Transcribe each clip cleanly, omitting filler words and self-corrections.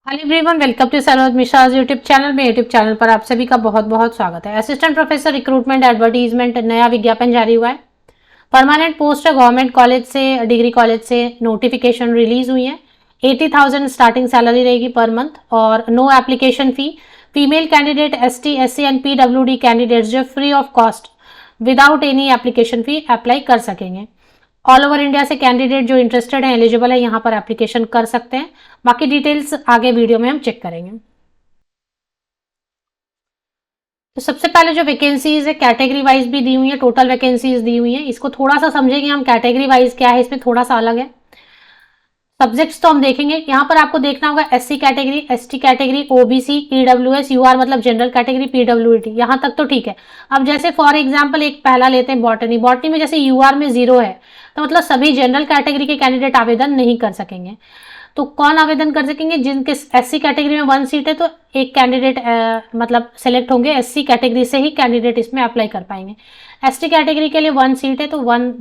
Hello everyone, welcome to Saroj Mishra YouTube channel में। YouTube channel पर आप सभी का बहुत बहुत स्वागत है। असिस्टेंट प्रोफेसर रिक्रूटमेंट एडवर्टीजमेंट नया विज्ञापन जारी हुआ है। परमानेंट पोस्ट है, गवर्नमेंट कॉलेज से, डिग्री कॉलेज से नोटिफिकेशन रिलीज हुई है। 80,000 स्टार्टिंग सैलरी रहेगी पर मंथ और no application fee. Female candidate, ST, SC and PWD candidates जो free of cost without any application fee apply कर सकेंगे। ऑल ओवर इंडिया से कैंडिडेट जो इंटरेस्टेड है, एलिजिबल है, यहाँ पर एप्लीकेशन कर सकते हैं। बाकी डिटेल्स आगे वीडियो में हम चेक करेंगे। तो सबसे पहले जो वैकेंसीज है कैटेगरी वाइज भी दी हुई है, टोटल वैकेंसीज दी हुई है। इसको थोड़ा सा समझेंगे हम, कैटेगरी वाइज क्या है, इसमें थोड़ा सा अलग है। सब्जेक्ट्स तो हम देखेंगे, यहाँ पर आपको देखना होगा SC category, ST category, OBC, EWS, UR मतलब जनरल कैटेगरी, PWD, यहाँ तक तो ठीक है। अब जैसे फॉर एग्जांपल एक पहला लेते हैं बॉटनी। बॉटनी में जैसे UR में 0 है, तो मतलब सभी जनरल कैटेगरी के कैंडिडेट आवेदन नहीं कर सकेंगे। तो कौन आवेदन कर सकेंगे? जिनके SC कैटेगरी में 1 सीट है तो एक कैंडिडेट मतलब सेलेक्ट होंगे। SC कैटेगरी से ही कैंडिडेट इसमें अप्लाई कर पाएंगे। ST कैटेगरी के लिए 1 सीट है तो 1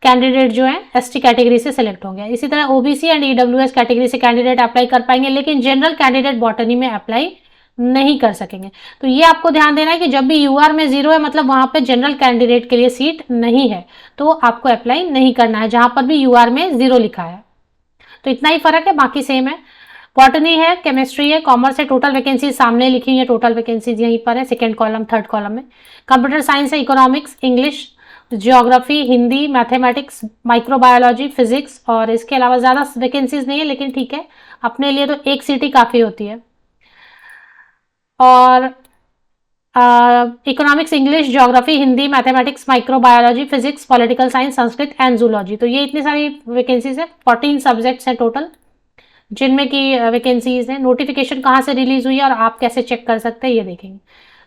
कैंडिडेट जो है ST कैटेगरी से सिलेक्ट होंगे। इसी तरह OBC एंड EWS कैटेगरी से कैंडिडेट अप्लाई कर पाएंगे, लेकिन जनरल कैंडिडेट बॉटनी में अप्लाई नहीं कर सकेंगे। तो ये आपको ध्यान देना है कि जब भी UR में 0 है मतलब वहां पे जनरल कैंडिडेट के लिए सीट नहीं है, तो आपको अप्लाई नहीं करना है जहां पर भी UR में 0 लिखा है। तो इतना ही फर्क है, बाकी सेम है। बॉटनी है, केमिस्ट्री है, कॉमर्स है। टोटल वैकेंसी सामने लिखी है, टोटल वैकेंसीज यहीं पर है, सेकेंड कॉलम थर्ड कॉलम में। कंप्यूटर साइंस है, economics, English, geography, Hindi, mathematics, microbiology, physics, और इसके अलावा ज़्यादा वैकेंसीज नहीं है, लेकिन ठीक है, अपने लिए तो एक सीट ही काफ़ी होती है। और economics, English, geography, Hindi, mathematics, microbiology, physics, political science, Sanskrit and zoology. तो ये इतनी सारी वैकेंसीज है। 14 सब्जेक्ट्स हैं टोटल जिनमें की वैकेंसीज है। नोटिफिकेशन कहाँ से रिलीज हुई है और आप कैसे चेक कर सकते हैं ये देखेंगे।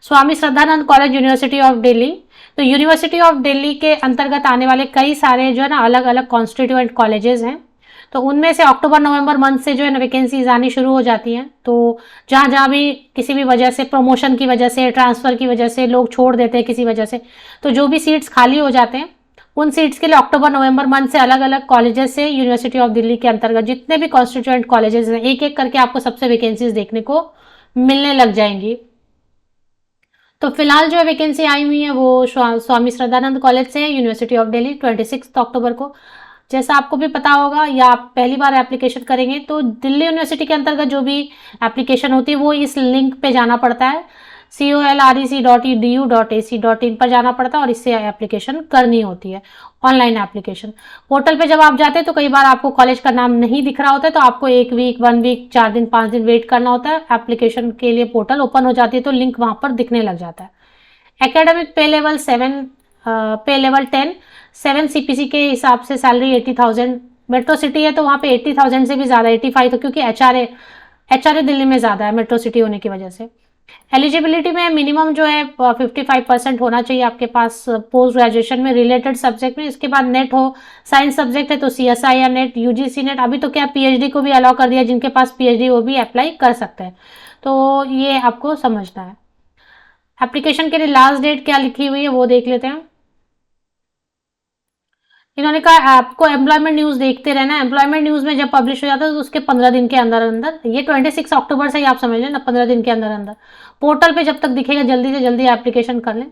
Swami Shraddhanand college, university of Delhi. तो यूनिवर्सिटी ऑफ दिल्ली के अंतर्गत आने वाले कई सारे जो है ना अलग अलग कॉन्स्टिट्यूएंट कॉलेजेस हैं। तो उनमें से अक्टूबर नवंबर मंथ से जो है ना वैकेंसीज आनी शुरू हो जाती हैं। तो जहाँ जहाँ भी किसी भी वजह से, प्रमोशन की वजह से, ट्रांसफर की वजह से लोग छोड़ देते हैं किसी वजह से, तो जो भी सीट्स खाली हो जाते हैं उन सीट्स के लिए अक्टूबर नवंबर मंथ से अलग अलग कॉलेजेस से यूनिवर्सिटी ऑफ दिल्ली के अंतर्गत जितने भी कॉन्स्टिट्यूएंट कॉलेजेस हैं, एक एक करके आपको सबसे वैकेंसीज देखने को मिलने लग जाएंगी। तो फिलहाल जो वैकेंसी आई हुई है वो स्वामी श्रद्धानंद कॉलेज से है, यूनिवर्सिटी ऑफ दिल्ली, 26 अक्टूबर को। जैसा आपको भी पता होगा या आप पहली बार एप्लीकेशन करेंगे तो दिल्ली यूनिवर्सिटी के अंतर्गत जो भी एप्लीकेशन होती है वो इस लिंक पे जाना पड़ता है, colrec.edu.ac.in पर जाना पड़ता है और इससे एप्लीकेशन करनी होती है, ऑनलाइन एप्लीकेशन। पोर्टल पे जब आप जाते हैं तो कई बार आपको कॉलेज का नाम नहीं दिख रहा होता है, तो आपको 1 वीक, 1 वीक, 4 दिन, 5 दिन वेट करना होता है। एप्लीकेशन के लिए पोर्टल ओपन हो जाती है तो लिंक वहां पर दिखने लग जाता है। एकेडमिक पे लेवल 7, पे लेवल 10, 7 CPC के हिसाब से सैलरी 80,000। मेट्रो सिटी है तो वहाँ पे 80,000 से भी ज़्यादा, 85, तो क्योंकि एचआरए दिल्ली में ज़्यादा है मेट्रो सिटी होने की वजह से। एलिजिबिलिटी में मिनिमम जो है 55% होना चाहिए आपके पास पोस्ट ग्रेजुएशन में रिलेटेड सब्जेक्ट में। इसके बाद नेट हो, साइंस सब्जेक्ट है तो CSI या नेट, UGC नेट। अभी तो क्या PhD को भी अलाउ कर दिया, जिनके पास PhD वो भी अप्लाई कर सकते हैं। तो ये आपको समझना है। एप्लीकेशन के लिए लास्ट डेट क्या लिखी हुई है वो देख लेते हैं। इन्होंने कहा आपको एम्प्लॉयमेंट न्यूज देखते रहना। एम्प्लॉयमेंट न्यूज में जब पब्लिश हो जाता है तो उसके 15 दिन के अंदर अंदर, ये 26 अक्टूबर से ही आप समझ लें ना, 15 दिन के अंदर अंदर पोर्टल पे जब तक दिखेगा जल्दी से जल्दी एप्लीकेशन कर लें।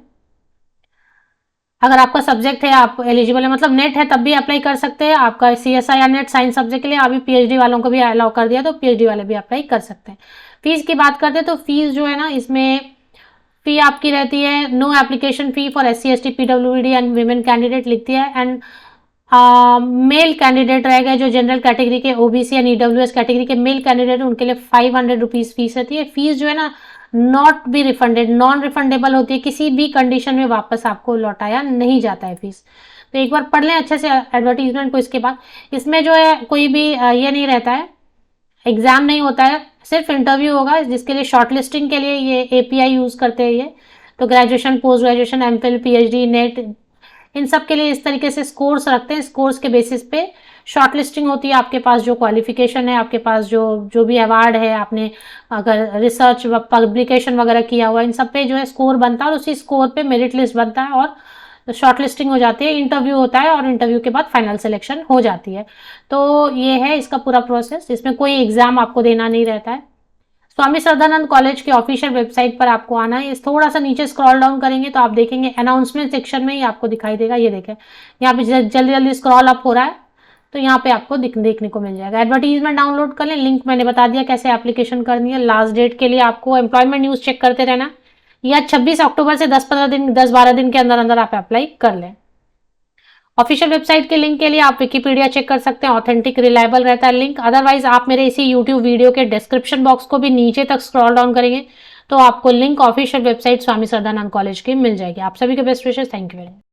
अगर आपका सब्जेक्ट है, आप एलिजिबल है, मतलब नेट है तब भी अप्लाई कर सकते हैं। आपका CSI या नेट साइंस सब्जेक्ट के लिए अभी PhD वालों को भी अलाउ कर दिया तो PhD वाले भी अप्लाई कर सकते हैं। फीस की बात करते हैं तो फीस जो है ना, इसमें फी आपकी रहती है, no application fee for SC, ST, PWD and women candidate लिखती है। एंड मेल कैंडिडेट रहेगा जो जनरल कैटेगरी के, OBC एंड EWS कैटेगरी के मेल कैंडिडेट उनके लिए 500 रुपीज फीस रहती है। फीस जो है ना not be refunded, non refundable होती है, किसी भी कंडीशन में वापस आपको लौटाया नहीं जाता है फीस। तो एक बार पढ़ लें अच्छे से एडवर्टीजमेंट को। इसके बाद इसमें जो है कोई भी ये नहीं रहता है, एग्जाम नहीं होता है, सिर्फ इंटरव्यू होगा, जिसके लिए शॉर्ट लिस्टिंग के लिए ये API यूज करते हैं ये। तो graduation, post graduation, MPhil, PhD, NET, इन सब के लिए इस तरीके से स्कोर्स रखते हैं। स्कोर्स के बेसिस पे शॉर्ट लिस्टिंग होती है। आपके पास जो क्वालिफिकेशन है, आपके पास जो भी अवार्ड है, आपने अगर रिसर्च पब्लिकेशन वगैरह किया हुआ, इन सब पे जो है स्कोर बनता है और उसी स्कोर पे मेरिट लिस्ट बनता है और तो शॉर्ट लिस्टिंग हो जाती है, इंटरव्यू होता है और इंटरव्यू के बाद फाइनल सिलेक्शन हो जाती है। तो ये है इसका पूरा प्रोसेस, इसमें कोई एग्जाम आपको देना नहीं रहता है। स्वामी श्रद्धानंद कॉलेज के ऑफिशियल वेबसाइट पर आपको आना है। इस थोड़ा सा नीचे स्क्रॉल डाउन करेंगे तो आप देखेंगे अनाउंसमेंट सेक्शन में ही आपको दिखाई देगा, ये देखें यहाँ पे जल्दी जल्दी स्क्रॉल अप हो रहा है, तो यहाँ पे आपको देखने को मिल जाएगा। एडवर्टीजमेंट डाउनलोड कर लें, लिंक मैंने बता दिया कैसे एप्लीकेशन करनी है। लास्ट डेट के लिए आपको एम्प्लॉयमेंट न्यूज चेक करते रहना, या 26 अक्टूबर से 10-12 दिन के अंदर अंदर आप अप्लाई कर लें। ऑफिशियल वेबसाइट के लिंक के लिए आप विकिपीडिया चेक कर सकते हैं, ऑथेंटिक रिलायबल रहता है लिंक। अदरवाइज आप मेरे इसी यूट्यूब वीडियो के डिस्क्रिप्शन बॉक्स को भी नीचे तक स्क्रॉल डाउन करेंगे तो आपको लिंक ऑफिशियल वेबसाइट स्वामी श्रद्धानंद कॉलेज की मिल जाएगी। आप सभी के best wishes, thank you very much.